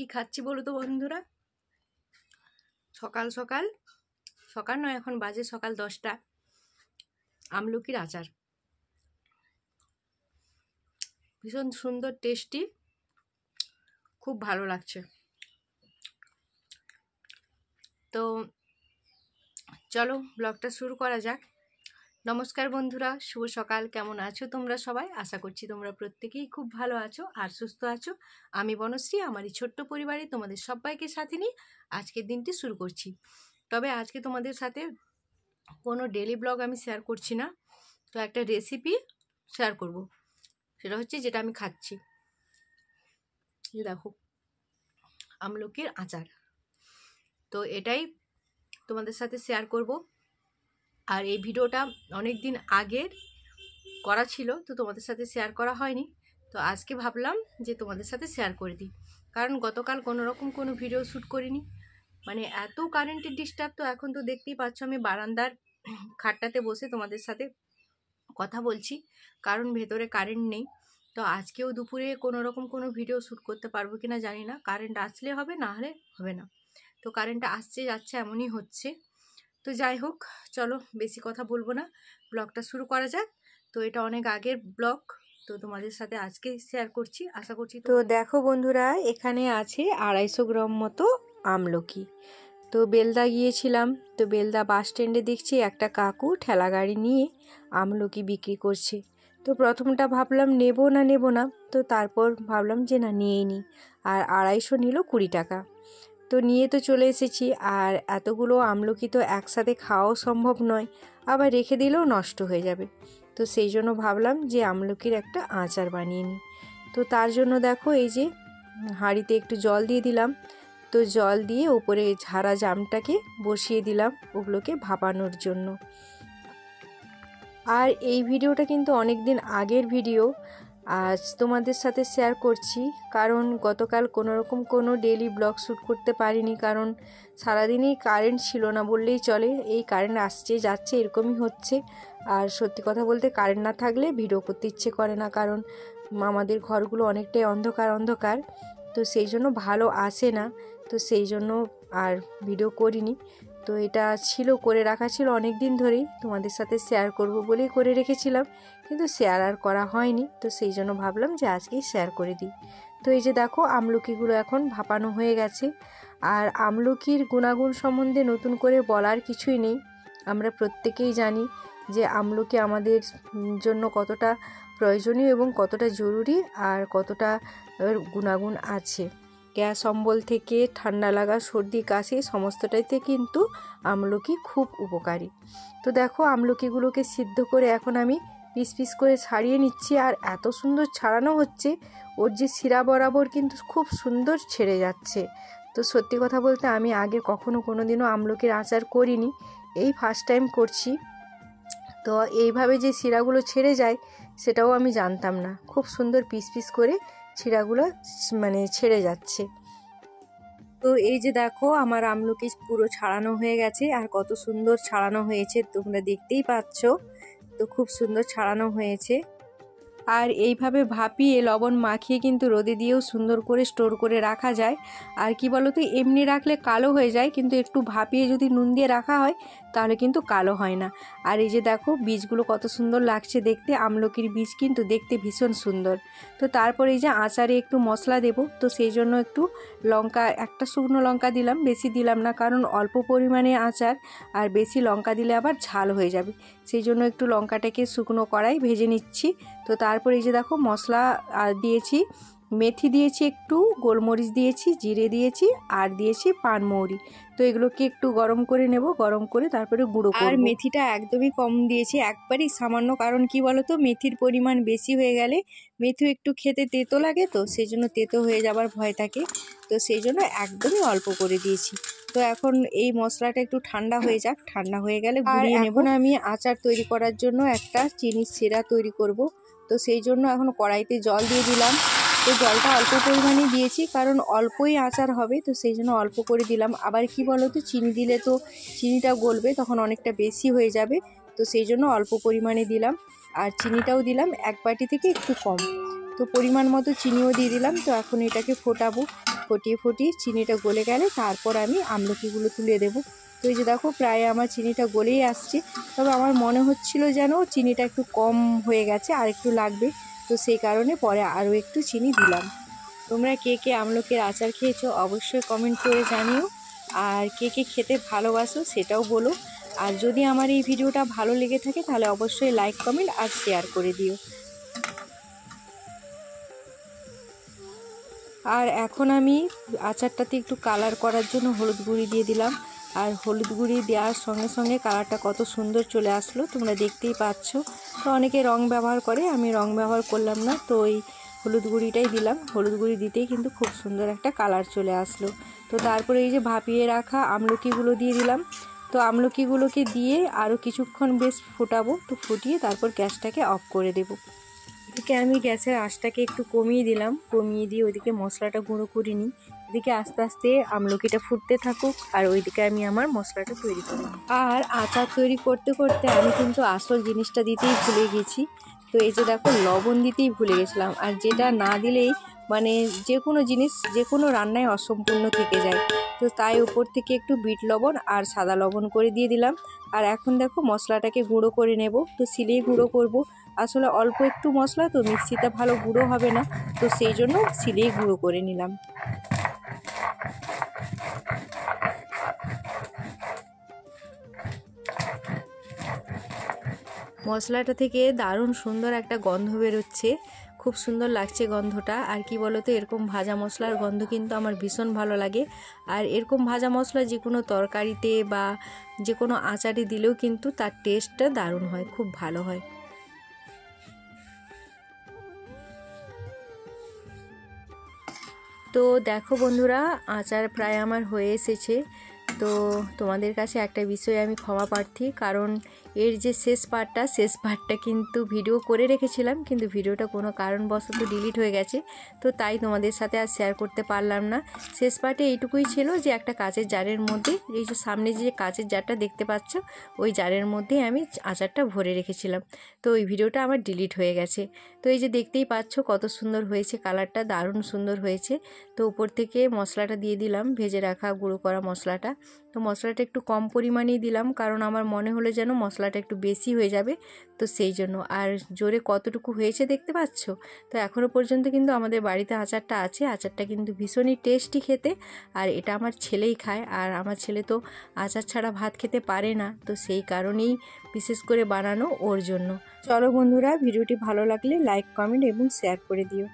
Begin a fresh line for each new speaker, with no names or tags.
কি খাচ্ছি বলো তো বন্ধুরা? সকাল সকাল সকাল নয়, এখন বাজে সকাল 10টা। আমলকির আচার ভীষণ সুন্দর, টেস্টি, খুব ভালো লাগছে। তো চলো ব্লগটা শুরু করা যাক। নমস্কার বন্ধুরা, শুভ সকাল। কেমন আছো তোমরা সবাই? আশা করছি তোমরা প্রত্যেকেই খুব ভালো আছো আর সুস্থ আছো। আমি বনশ্রী, আমার এই ছোট্ট পরিবারে তোমাদের সবাইকে সাথে নিয়ে আজকের দিনটি শুরু করছি। তবে আজকে তোমাদের সাথে কোনো ডেলি ব্লগ আমি শেয়ার করছি না, তো একটা রেসিপি শেয়ার করব। সেটা হচ্ছে যেটা আমি খাচ্ছি, এই দেখো আমলকির আচার। তো এটাই তোমাদের সাথে শেয়ার করব। আর এই ভিডিওটা অনেক দিন আগের করা ছিল, তো তোমাদের সাথে শেয়ার করা হয়নি। তো আজকে ভাবলাম যে তোমাদের সাথে শেয়ার করে দিই, কারণ গতকাল কোনো রকম কোনো ভিডিও শ্যুট করিনি। মানে এত কারেন্টের ডিস্টার্ব, তো এখন তো দেখতেই পাচ্ছ আমি বারান্দার খাটটাতে বসে তোমাদের সাথে কথা বলছি, কারণ ভেতরে কারেন্ট নেই। তো আজকেও দুপুরে কোনো রকম কোনো ভিডিও শ্যুট করতে পারবো কিনা জানি না। কারেন্ট আসলে হবে, না হলে হবে না। তো কারেন্টটা আসছে যাচ্ছে, এমনই হচ্ছে। তো যাই হোক, চলো বেশি কথা বলবো না, ব্লগটা শুরু করা যাক। তো এটা অনেক আগের ব্লগ, তো তোমাদের সাথে আজকে শেয়ার করছি, আশা করছি। তো দেখো বন্ধুরা, এখানে আছে 250 গ্রাম মতো আমলকি। তো বেলদা গিয়েছিলাম, তো বেলদা বাস স্ট্যান্ডে দেখছি একটা কাকু ঠেলা গাড়ি নিয়ে আমলকি বিক্রি করছে। তো প্রথমটা ভাবলাম নেব না, তো তারপর ভাবলাম যে না, নিয়েই নিই। আর 250 নিল 20 টাকা। তো নিয়ে তো চলে এসেছি। আর এতগুলো আমলকি তো একসাথে খাওয়াও সম্ভব নয়, আবার রেখে দিলেও নষ্ট হয়ে যাবে। তো সেই জন্য ভাবলাম যে আমলকির একটা আচার বানিয়ে নিই। তো তার জন্য দেখো এই যে হাঁড়িতে একটু জল দিয়ে দিলাম। তো জল দিয়ে উপরে ঝাড়া জামটাকে বসিয়ে দিলাম ওগুলোকে ভাপানোর জন্য। আর এই ভিডিওটা কিন্তু অনেক দিন আগের ভিডিও, আজ তোমাদের সাথে শেয়ার করছি। কারণ গতকাল কোনো রকম কোনো ডেইলি ব্লগ শ্যুট করতে পারিনি, কারণ সারাদিনই কারেন্ট ছিল না বললেই চলে। এই কারেন্ট আসছে যাচ্ছে এরকমই হচ্ছে। আর সত্যি কথা বলতে কারেন্ট না থাকলে ভিডিও করতে ইচ্ছে করে না, কারণ আমাদের ঘরগুলো অনেকটাই অন্ধকার। তো সেই জন্য ভালো আসে না, তো সেই জন্য আর ভিডিও করিনি। তো এটা ছিল, করে রাখা ছিল অনেক দিন ধরেই, তোমাদের সাথে শেয়ার করব বলেই করে রেখেছিলাম, কিন্তু শেয়ার আর করা হয়নি। তো সেই জন্য ভাবলাম যে আজকেই শেয়ার করে দিই। তো এই যে দেখো আমলকিগুলো এখন ভাপানো হয়ে গেছে। আর আমলকির গুণাগুণ সম্বন্ধে নতুন করে বলার কিছুই নেই। আমরা প্রত্যেকেই জানি যে আমলকি আমাদের জন্য কতটা প্রয়োজনীয় এবং কতটা জরুরি, আর কতটা গুণাগুণ আছে। গ্যাস অম্বল থেকে ঠান্ডা লাগা, সর্দি কাশি সমস্তটাইতে কিন্তু আমলকি খুব উপকারী। তো দেখো আমলকিগুলোকে সিদ্ধ করে এখন আমি পিস পিস করে ছাড়িয়ে নিচ্ছি। আর এত সুন্দর ছাড়ানো হচ্ছে, ওর যে শিরা বরাবর কিন্তু খুব সুন্দর ছেড়ে যাচ্ছে। তো সত্যি কথা বলতে আমি আগে কখনো কোনো দিনও আমলকির আচার করিনি, এই ফার্স্ট টাইম করছি। তো এইভাবে যে শিরাগুলো ছেড়ে যায় সেটাও আমি জানতাম না। খুব সুন্দর পিস পিস করে শিরাগুলো মানে ছেড়ে যাচ্ছে। তো এই যে দেখো আমার আমলকি পুরো ছাড়ানো হয়ে গেছে, আর কত সুন্দর ছাড়ানো হয়েছে তোমরা দেখতেই পাচ্ছ। তো খুব সুন্দর ছাড়ানো হয়েছে। আর এইভাবে ভাপিয়ে লবণ মাখিয়ে কিন্তু রোদে দিয়েও সুন্দর করে স্টোর করে রাখা যায়। আর কি বলো তো, এমনি রাখলে কালো হয়ে যায়, কিন্তু একটু ভাপিয়ে যদি নুন দিয়ে রাখা হয় তাহলে কিন্তু কালো হয় না। আর এই যে দেখো বীজগুলো কত সুন্দর লাগছে দেখতে, আমলকির বীজ কিন্তু দেখতে ভীষণ সুন্দর। তো তারপর এই যে আচারে একটু মশলা দেব, তো সেই জন্য একটু লঙ্কা, একটা শুকনো লঙ্কা দিলাম, বেশি দিলাম না, কারণ অল্প পরিমাণে আচার, আর বেশি লঙ্কা দিলে আবার ঝাল হয়ে যাবে। সেই জন্য একটু লঙ্কাটাকে শুকনো কড়াই ভেজে নিচ্ছি। তো তারপর এই যে দেখো মশলা দিয়েছি, মেথি দিয়েছি, একটু গোলমরিচ দিয়েছি, জিরে দিয়েছি, আর দিয়েছি পানমৌরি। তো এগুলোকে একটু গরম করে নেব, গরম করে তারপরে গুঁড়ো করব। আর মেথিটা একদমই কম দিয়েছি, একবারই সামান্য, কারণ কি বলো তো, মেথির পরিমাণ বেশি হয়ে গেলে মেথি একটু খেতে তেতো লাগে, তো সেই জন্য তেতো হয়ে যাবার ভয় থাকে। তো সেই জন্য একদমই অল্প করে দিয়েছি। তো এখন এই মশলাটা একটু ঠান্ডা হয়ে যাক, ঠান্ডা হয়ে গেলে গুঁড়িয়ে নেব। এখন আমি আচার তৈরি করার জন্য একটা চিনির শিরা তৈরি করব। তো সেই জন্য এখন কড়াইতে জল দিয়ে দিলাম। তো জলটা অল্প পরিমাণে দিয়েছি, কারণ অল্পই আচার হবে, তো সেই জন্য অল্প করে দিলাম। আবার কি বলো তো, চিনি দিলে তো চিনিটা গলবে, তখন অনেকটা বেশি হয়ে যাবে, তো সেই জন্য অল্প পরিমাণে দিলাম। আর চিনিটাও দিলাম 1 বাটি থেকে একটু কম, তো পরিমাণ মতো চিনিও দিয়ে দিলাম। তো এখন এটাকে ফোটাবো। ফুটিয়ে চিনিটা গলে গেলে তারপর আমি আমলকিগুলো তুলে দেব। তো এই যে দেখো প্রায় আমার চিনিটা গলেই আসছে, তবে আমার মনে হচ্ছিল যেন চিনিটা একটু কম হয়ে গেছে, আর একটু লাগবে। তো সেই কারণে পরে আরও একটু চিনি দিলাম। তোমরা কে কে আমলকির আচার খেয়েছো অবশ্যই কমেন্ট করে জানিও, আর কে কে খেতে ভালোবাসো সেটাও বলো। আর যদি আমার এই ভিডিওটা ভালো লেগে থাকে তাহলে অবশ্যই লাইক, কমেন্ট আর শেয়ার করে দিও। আর এখন আমি আচারটাতে একটু কালার করার জন্য হলুদ গুঁড়ি দিয়ে দিলাম। আর হলুদ গুঁড়ি দেওয়ার সঙ্গে সঙ্গে কালারটা কত সুন্দর চলে আসলো, তোমরা দেখতেই পাচ্ছ। তো অনেকে রং ব্যবহার করে, আমি রং ব্যবহার করলাম না, তো ওই হলুদ গুঁড়িটাই দিলাম। হলুদ গুঁড়ি দিতেই কিন্তু খুব সুন্দর একটা কালার চলে আসলো। তো তারপরে এই যে ভাপিয়ে রাখা আমলকিগুলো দিয়ে দিলাম। তো আমলকিগুলোকে দিয়ে আরও কিছুক্ষণ বেশ ফোটাবো। তো ফুটিয়ে তারপর গ্যাসটাকে অফ করে দেবো। এদিকে আমি গ্যাসের আঁচটাকে একটু কমিয়ে দিলাম, কমিয়ে দিয়ে ওইদিকে মশলাটা গুঁড়ো করে নিই। এদিকে আস্তে আস্তে আমলকিটা ফুটতে থাকুক, আর ওইদিকে আমি আমার মশলাটা তৈরি করি। আর আচার তৈরি করতে করতে আমি কিন্তু আসল জিনিসটা দিতেই ভুলে গেছি। তো এই যে দেখো লবণ দিতেই ভুলে গেছিলাম, আর যেটা না দিলেই মানে যে কোনো জিনিস যে কোনো রান্নায় অসম্পূর্ণ থেকে যায়। তো তাই উপর থেকে একটু বিট লবণ আর সাদা লবণ করে দিয়ে দিলাম। আর এখন দেখো মশলাটাকে গুঁড়ো করে নেব। তো শিলেই গুঁড়ো করব, আসলে অল্প একটু মশলা তো মিক্সিতে ভালো গুঁড়ো হবে না, তো সেই জন্য শিলেই গুঁড়ো করে নিলাম। মশলাটা থেকে দারুণ সুন্দর একটা গন্ধ বেরোচ্ছে, খুব সুন্দর লাগছে গন্ধটা। আর কি বলো তো, এরকম ভাজা মশলার গন্ধ কিন্তু আমার ভীষণ ভালো লাগে। আর এরকম ভাজা মশলা যে কোনো তরকারিতে বা যে কোনো আচারে দিলেও কিন্তু তার টেস্টটা দারুণ হয়, খুব ভালো হয়। তো দেখো বন্ধুরা, আচার প্রায় আমার হয়ে এসেছে। তো তোমাদের কাছে একটা বিষয়ে আমি ক্ষমা প্রার্থী, কারণ এর যে শেষ পার্টটা কিন্তু ভিডিও করে রেখেছিলাম, কিন্তু ভিডিওটা কোনো কারণবশত ডিলিট হয়ে গেছে। তো তাই তোমাদের সাথে আর শেয়ার করতে পারলাম না। শেষ পার্টে এইটুকুই ছিল যে একটা কাচের জারের মধ্যে, এই যে সামনে যে কাচের জারটা দেখতে পাচ্ছ, ওই জারের মধ্যে আমি আচারটা ভরে রেখেছিলাম। তো ওই ভিডিওটা আমার ডিলিট হয়ে গেছে। তো এই যে দেখতেই পাচ্ছ কত সুন্দর হয়েছে, কালারটা দারুণ সুন্দর হয়েছে। তো উপর থেকে মশলাটা দিয়ে দিলাম, ভেজে রাখা গুঁড়ো করা মশলাটা। তো মশলাটা একটু কম পরিমাণেই দিলাম, কারণ আমার মনে হলো যেন মশলাটা একটু বেশি হয়ে যাবে, তো সেই জন্য। আর জোরে কতটুকু হয়েছে দেখতে পাচ্ছ। তো এখনও পর্যন্ত কিন্তু আমাদের বাড়িতে আচারটা আছে, আচারটা কিন্তু ভীষণই টেস্টি খেতে। আর এটা আমার ছেলেই খায়, আর আমার ছেলে তো আচার ছাড়া ভাত খেতে পারে না, তো সেই কারণেই বিশেষ করে বানানো ওর জন্য। চলো বন্ধুরা, ভিডিওটি ভালো লাগলে লাইক, কমেন্ট এবং শেয়ার করে দিও।